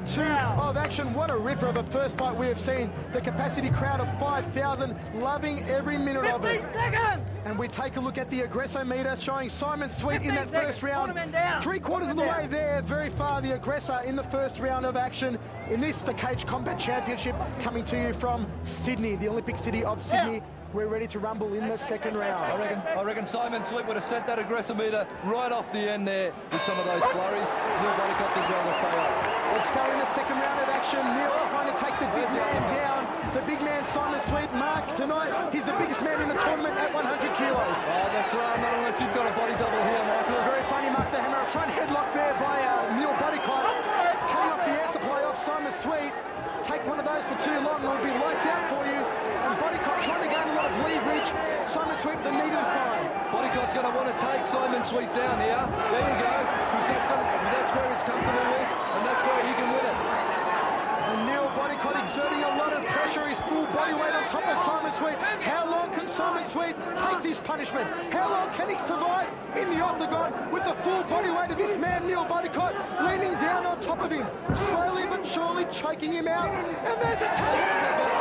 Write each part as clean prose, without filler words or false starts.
round 2 of action. What a ripper of a first fight we have seen. The capacity crowd of 5,000 loving every minute of it. And we take a look at the aggressometer showing Simon Sweet in that first round. 3/4 of the way there, very far the aggressor in the first round of action. In this, the Cage Combat Championship, coming to you from Sydney, the Olympic city of Sydney. We're ready to rumble in the second round. I reckon Simon Sweet would have sent that aggressometer right off the end there with some of those flurries. Neil Bodycott did well to stay up. Let's go in the second round of action. Neil trying to take the big man down. The big man, Simon Sweet. Mark, tonight, he's the biggest man in the tournament at 100 kilos. Oh, that's not unless you've got a body double here, Michael. Very funny, Mark the Hammer. A front headlock there by Neil Bodycott. Cutting off the air supply of Simon Sweet. Take one of those for too long, it'll be lights out for you. And Bodycott trying to gain a lot of leverage. Simon Sweet, the need and find. Bodycott's going to want to take Simon Sweet down here. There you go. That's where he's comfortable with, and that's where he can win it. And Neil Bodycott exerting a lot of pressure. His full body weight on top of Simon Sweet. How long can Simon Sweet take this punishment? How long can he survive in the octagon with the full body weight of this man, Neil Bodycott, leaning down on top of him, slowly but surely choking him out. And there's the takedown.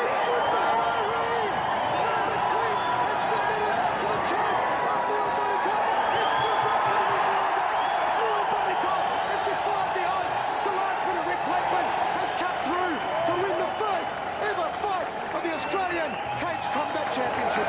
It's goodbye, Irene. Simon Sweet has submitted to the champ of Neil Bodycott. It's goodbye, Neil Bodycott has defied the odds. The last-minute replacement has come through to win the first ever fight of the Australian Cage Combat Championship.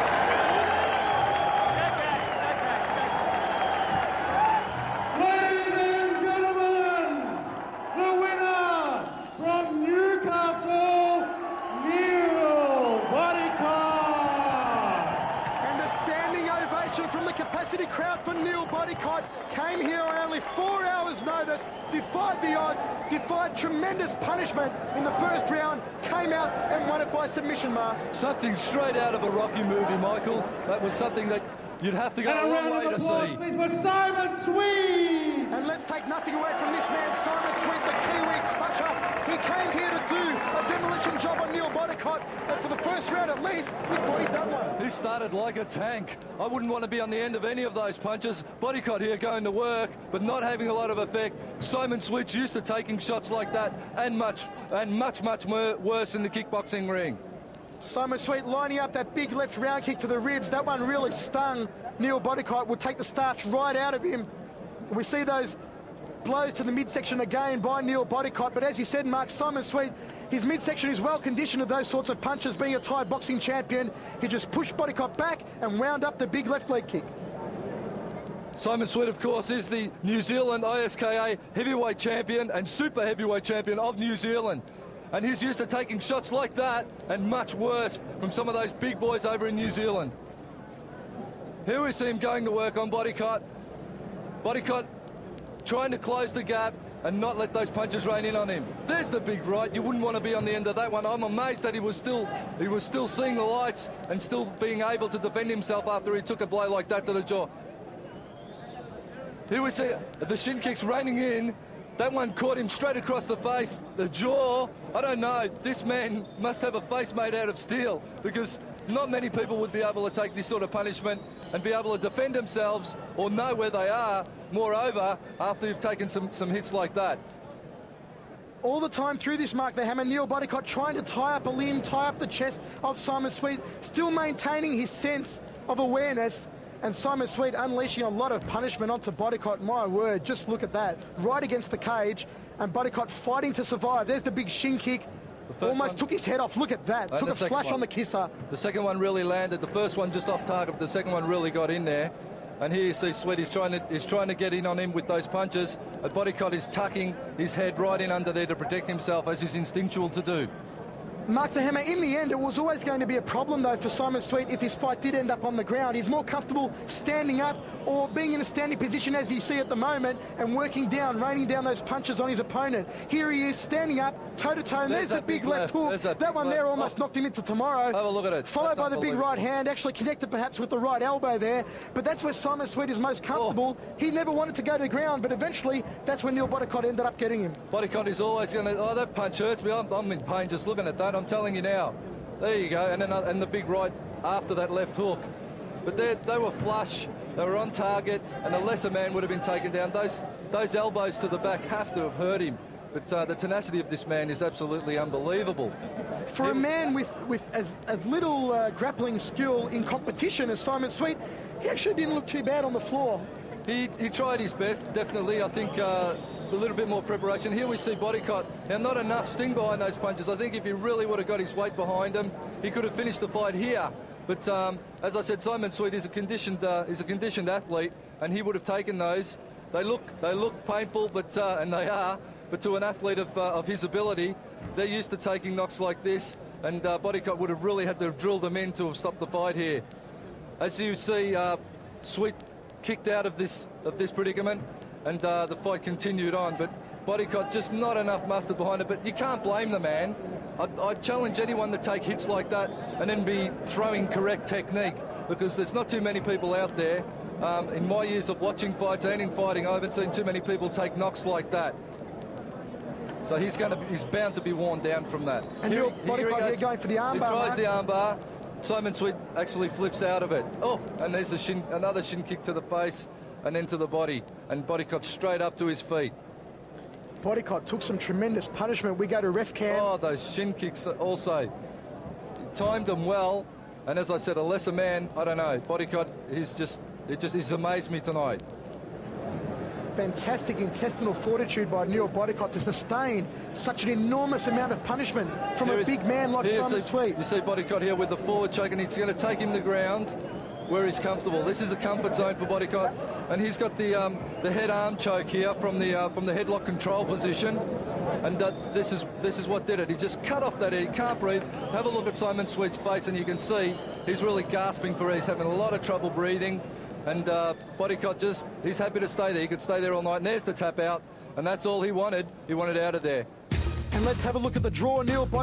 From the capacity crowd for Neil Bodycott, came here on only 4 hours notice, defied the odds, defied tremendous punishment in the first round, came out and won it by submission, Mark. Something straight out of a Rocky movie, Michael. That was something that you'd have to go a long way to see. Please, for Simon Sweet! And let's take nothing away from this man, Simon Sweet, the Kiwi crusher. He came here to do a demolition job on Neil Bodycott, and for the first round at least, we thought he'd done one. He started like a tank. I wouldn't want to be on the end of any of those punches. Bodycott here going to work, but not having a lot of effect. Simon Sweet's used to taking shots like that, and much worse in the kickboxing ring. Simon Sweet lining up that big left round kick to the ribs. That one really stung Neil Bodycott, would take the starch right out of him. We see those blows to the midsection again by Neil Bodycott, but as you said, Mark, Simon Sweet, his midsection is well conditioned to those sorts of punches. Being a Thai boxing champion, he just pushed Bodycott back and wound up the big left leg kick. Simon Sweet, of course, is the New Zealand ISKA heavyweight champion and super heavyweight champion of New Zealand. And he's used to taking shots like that and much worse from some of those big boys over in New Zealand. Here we see him going to work on Bodycott. Bodycott trying to close the gap and not let those punches rain in on him. There's the big right. You wouldn't want to be on the end of that one. I'm amazed that he was still seeing the lights and still being able to defend himself after he took a blow like that to the jaw. Here we see the shin kicks raining in. That one caught him straight across the face, the jaw. I don't know, this man must have a face made out of steel, because not many people would be able to take this sort of punishment and be able to defend themselves or know where they are, moreover, after you've taken some hits like that. All the time through this, Mark the Hammer, Neil Bodycott trying to tie up a limb, tie up the chest of Simon Sweet, still maintaining his sense of awareness. And Simon Sweet unleashing a lot of punishment onto Bodycott. My word, just look at that. Right against the cage, and Bodycott fighting to survive. There's the big shin kick. Almost took his head off. Look at that. Took a flash on the kisser. The second one really landed. The first one just off target. The second one really got in there. And here you see Sweet, he's trying to get in on him with those punches. And Bodycott is tucking his head right in under there to protect himself, as is instinctual to do. Mark the Hammer, in the end, it was always going to be a problem, though, for Simon Sweet if this fight did end up on the ground. He's more comfortable standing up or being in a standing position, as you see at the moment, and working down, raining down those punches on his opponent. Here he is, standing up, toe-to-toe, and there's the big left hook. That one there almost knocked him into tomorrow. Have a look at it. Followed by the big right hand, actually connected perhaps with the right elbow there. But that's where Simon Sweet is most comfortable. He never wanted to go to the ground, but eventually that's when Neil Bodycott ended up getting him. Bodycott is always going to, oh, that punch hurts me. I'm in pain just looking at that. I'm telling you now. There you go, and the big right after that left hook. But they were flush, they were on target, and a lesser man would have been taken down. Those elbows to the back have to have hurt him. But the tenacity of this man is absolutely unbelievable. For a man with as little grappling skill in competition as Simon Sweet, he actually didn't look too bad on the floor. He tried his best, definitely. I think a little bit more preparation. Here we see Bodycott. Now, not enough sting behind those punches. I think if he really would have got his weight behind him, he could have finished the fight here. But as I said, Simon Sweet is a conditioned athlete, and he would have taken those. They look painful, but and they are. But to an athlete of his ability, they're used to taking knocks like this, and Bodycott would have really had to have drilled them in to have stopped the fight here. As you see, Sweet kicked out of this predicament, and the fight continued on. But Bodycott just not enough mustard behind it. But you can't blame the man. I'd challenge anyone to take hits like that and then be throwing correct technique, because there's not too many people out there. In my years of watching fights and in fighting, I haven't seen too many people take knocks like that. So he's bound to be worn down from that. And Bodycott here going for the armbar. He tries the armbar. Simon Sweet actually flips out of it. Oh, and there's another shin kick to the face and then to the body. And Bodycott straight up to his feet. Bodycott took some tremendous punishment. We go to ref cam. Oh, those shin kicks also. He timed them well. And as I said, a lesser man, I don't know. Bodycott, he's amazed me tonight. Fantastic intestinal fortitude by Neil Bodycott to sustain such an enormous amount of punishment from a big man like Simon Sweet. You see Bodycott here with the forward choke, and he's going to take him to the ground where he's comfortable. This is a comfort zone for Bodycott, and he's got the head arm choke here from the headlock control position, and this is what did it. He just cut off that head. He can't breathe. Have a look at Simon Sweet's face, and you can see he's really gasping for air. He's having a lot of trouble breathing. And Bodycott he's happy to stay there. He could stay there all night. And there's the tap out. And that's all he wanted. He wanted out of there. And let's have a look at the draw. Neil Bodycott.